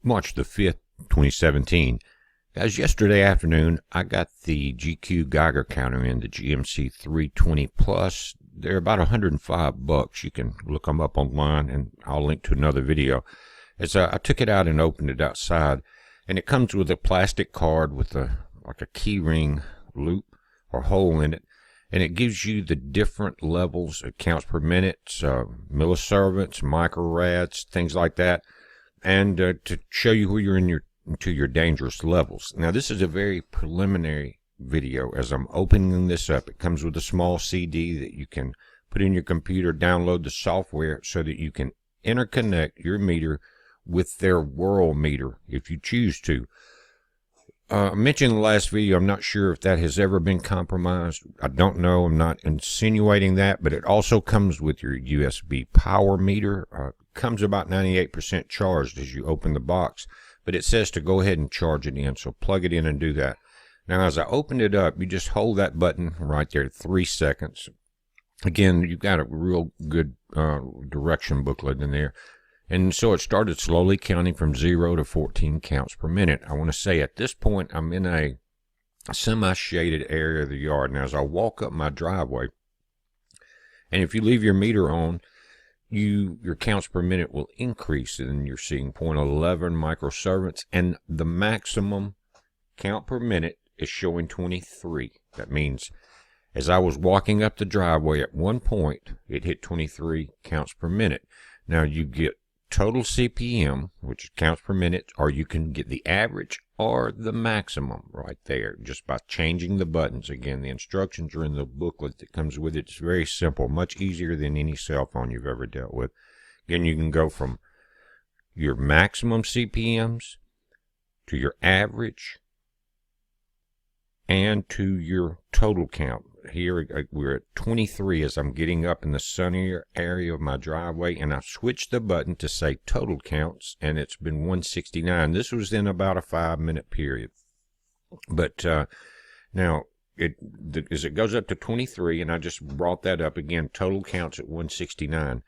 March the 5th, 2017. Guys, yesterday afternoon, I got the GQ Geiger counter in, the GMC 320 Plus. They're about $105. You can look them up online, and I'll link to another video. As I took it out and opened it outside, and it comes with a plastic card with like a key ring loop or hole in it, and it gives you the different levels of counts per minute, milliservants, microrads, things like that, and to show you where you're into your dangerous levels. Now, this is a very preliminary video. As I'm opening this up, it comes with a small CD that you can put in your computer, download the software so that you can interconnect your meter with their Whirl meter if you choose to. I mentioned in the last video, I'm not sure if that has ever been compromised. I don't know. I'm not insinuating that, but it also comes with your USB power meter. Comes about 98% charged as you open the box, but it says to go ahead and charge it in, so plug it in and do that. Now, as I opened it up, you just hold that button right there 3 seconds. Again, you've got a real good direction booklet in there. And so it started slowly counting from 0 to 14 counts per minute. I want to say at this point, I'm in a semi-shaded area of the yard. Now, as I walk up my driveway, and if you leave your meter on, your counts per minute will increase, and you're seeing 0.11 microservants, and the maximum count per minute is showing 23. That means as I was walking up the driveway, at one point, it hit 23 counts per minute. Now, you get total CPM, which counts per minute, or you can get the average or the maximum right there just by changing the buttons. Again, the instructions are in the booklet that comes with it. It's very simple, much easier than any cell phone you've ever dealt with. Again, you can go from your maximum CPMs to your average and to your total count. Here we're at 23 as I'm getting up in the sunnier area of my driveway, and I switched the button to say total counts, and it's been 169. This was in about a 5-minute period. But now, as it goes up to 23, and I just brought that up again, total counts at 169.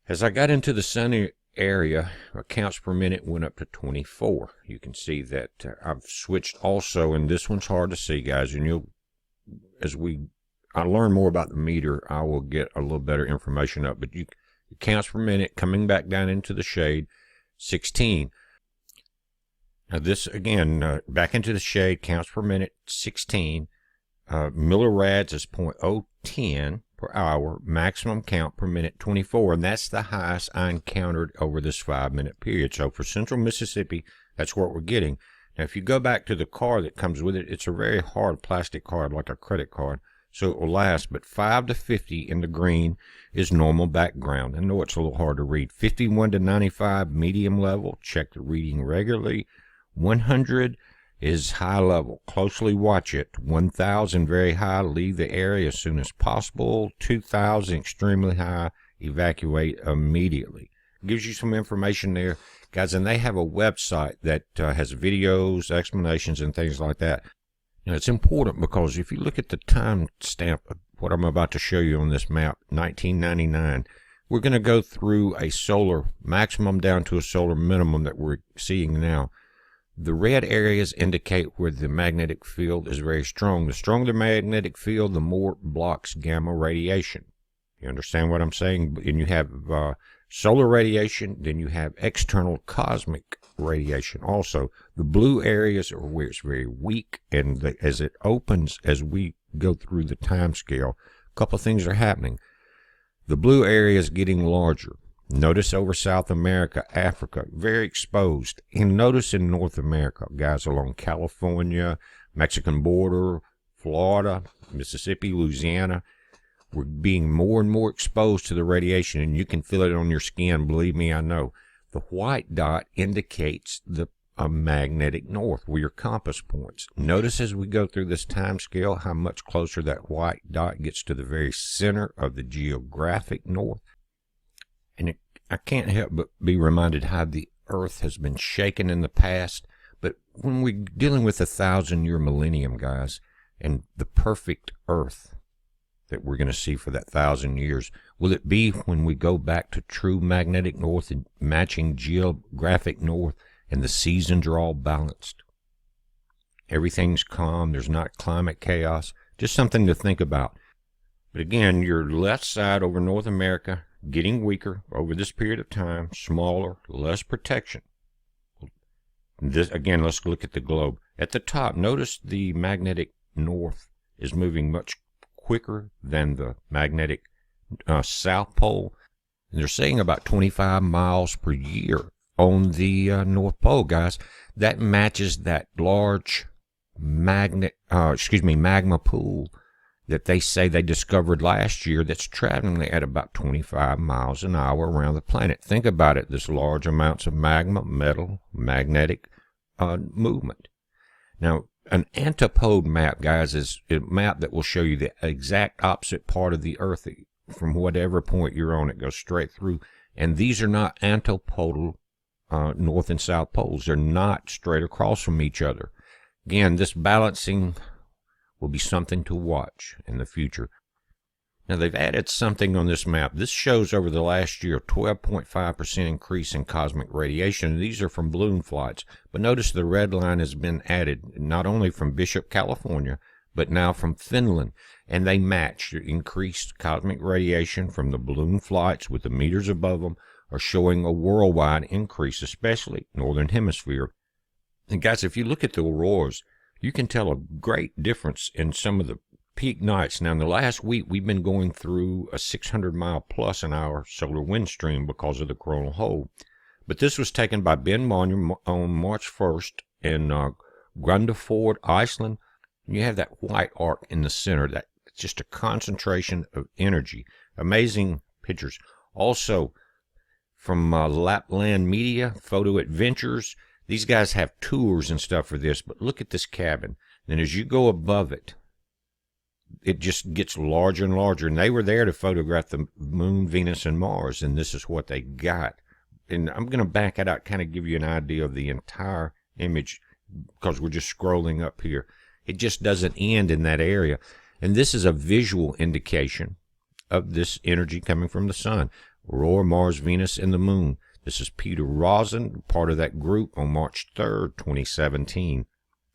As I got into the sunny area, counts per minute went up to 24. You can see that I've switched also, and this one's hard to see, guys, and as I learn more about the meter, I will get a little better information up. But counts per minute coming back down into the shade, 16. Now this again, back into the shade, counts per minute, 16. Millirads is 0.010 per hour. Maximum count per minute, 24, and that's the highest I encountered over this 5-minute period. So for Central Mississippi, that's what we're getting. Now, if you go back to the card that comes with it, it's a very hard plastic card, like a credit card, so it will last. But 5 to 50 in the green is normal background. I know it's a little hard to read. 51 to 95, medium level. Check the reading regularly. 100 is high level. Closely watch it. 1,000, very high. Leave the area as soon as possible. 2,000, extremely high. Evacuate immediately. Gives you some information there, guys, and they have a website that has videos, explanations, and things like that. Now, it's important because if you look at the time stamp of what I'm about to show you on this map, 1999, we're going to go through a solar maximum down to a solar minimum that we're seeing now. The red areas indicate where the magnetic field is very strong. The stronger the magnetic field, the more it blocks gamma radiation. You understand what I'm saying? And you have solar radiation, then you have external cosmic radiation also. The blue areas are where it's very weak, and as it opens, as we go through the time scale, a couple of things are happening. The blue area is getting larger. Notice over South America, Africa, very exposed. And notice in North America, guys, along California, Mexican border, Florida, Mississippi, Louisiana, we're being more and more exposed to the radiation, and you can feel it on your skin. Believe me, I know. The white dot indicates a magnetic north, where your compass points. Notice as we go through this time scale how much closer that white dot gets to the very center of the geographic north. And I can't help but be reminded how the earth has been shaken in the past. But when we're dealing with 1,000-year millennium, guys, and the perfect earth, that we're going to see for that 1,000 years? Will it be when we go back to true magnetic north and matching geographic north, and the seasons are all balanced? Everything's calm. There's not climate chaos. Just something to think about. But again, your left side over North America getting weaker over this period of time, smaller, less protection. This, again, let's look at the globe. At the top, notice the magnetic north is moving much quicker than the magnetic south pole. And they're saying about 25 miles per year on the North Pole, guys. That matches that large magma pool that they say they discovered last year that's traveling at about 25 miles an hour around the planet. Think about it, this large amounts of magma, metal, magnetic movement. Now, an antipode map, guys, is a map that will show you the exact opposite part of the Earth from whatever point you're on. It goes straight through. And these are not antipodal north and south poles. They're not straight across from each other. Again, this balancing will be something to watch in the future. Now, they've added something on this map. This shows over the last year 12.5% increase in cosmic radiation. These are from balloon flights. But notice the red line has been added not only from Bishop, California, but now from Finland. And they match increased cosmic radiation from the balloon flights with the meters above them are showing a worldwide increase, especially Northern Hemisphere. And guys, if you look at the auroras, you can tell a great difference in some of the peak nights. Now, in the last week, we've been going through a 600-mile-plus-an-hour solar wind stream because of the coronal hole. But this was taken by Ben Monyer on March 1st in Grundarfjord, Iceland. And you have that white arc in the center. That's just a concentration of energy. Amazing pictures. Also, from Lapland Media, Photo Adventures, these guys have tours and stuff for this. But look at this cabin. Then as you go above it, it just gets larger and larger. And they were there to photograph the moon, Venus, and Mars. And this is what they got. And I'm going to back it out, kind of give you an idea of the entire image because we're just scrolling up here. It just doesn't end in that area. And this is a visual indication of this energy coming from the sun. Aurora, Mars, Venus, and the moon. This is Peter Rosen, part of that group on March 3rd, 2017.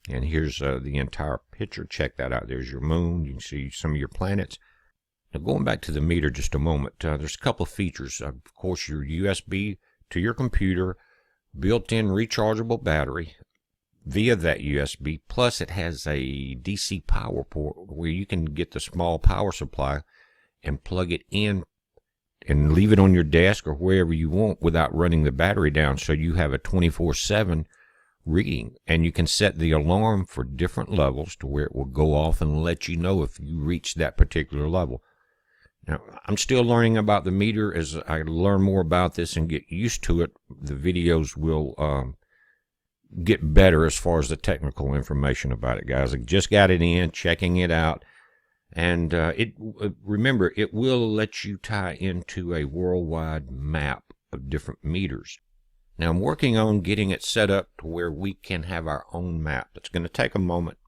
And here's the entire picture. Check that out. There's your moon. You can see some of your planets. Now, going back to the meter just a moment, there's a couple of features. Of course, your USB to your computer, built-in rechargeable battery via that USB. Plus, it has a DC power port where you can get the small power supply and plug it in and leave it on your desk or wherever you want without running the battery down. So you have a 24/7 reading, and you can set the alarm for different levels to where it will go off and let you know if you reach that particular level. Now, I'm still learning about the meter. As I learn more about this and get used to it, the videos will get better as far as the technical information about it, guys. I just got it in, checking it out, and remember, it will let you tie into a worldwide map of different meters. Now, I'm working on getting it set up to where we can have our own map. It's going to take a moment,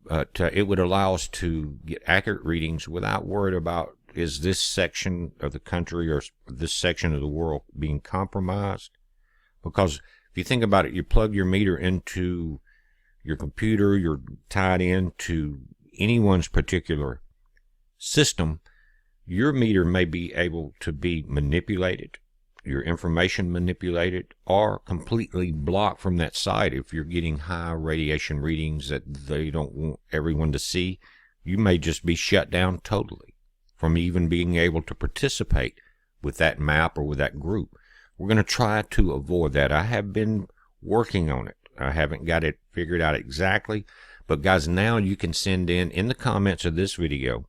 but it would allow us to get accurate readings without worrying about is this section of the country or this section of the world being compromised. Because if you think about it, you plug your meter into your computer, you're tied into anyone's particular system, your meter may be able to be manipulated, your information manipulated, or completely blocked from that site. If you're getting high radiation readings that they don't want everyone to see, you may just be shut down totally from even being able to participate with that map or with that group. We're going to try to avoid that. I have been working on it. I haven't got it figured out exactly, but guys, now you can send in the comments of this video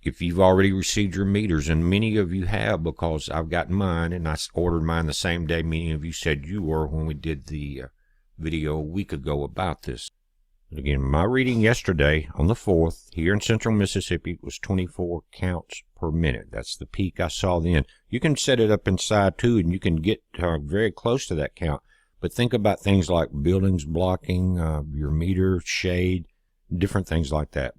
if you've already received your meters, and many of you have because I've gotten mine and I ordered mine the same day. Many of you said you were when we did the video a week ago about this. But again, my reading yesterday on the 4th here in central Mississippi was 24 counts per minute. That's the peak I saw then. You can set it up inside too, and you can get very close to that count. But think about things like buildings blocking your meter, shade, different things like that.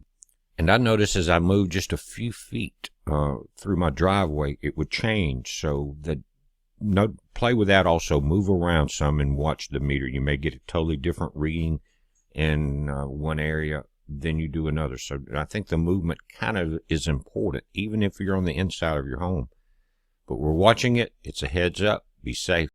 And I noticed as I moved just a few feet through my driveway, it would change. So play with that also. Move around some and watch the meter. You may get a totally different reading in one area than you do another. So I think the movement kind of is important, even if you're on the inside of your home. But we're watching it. It's a heads up. Be safe.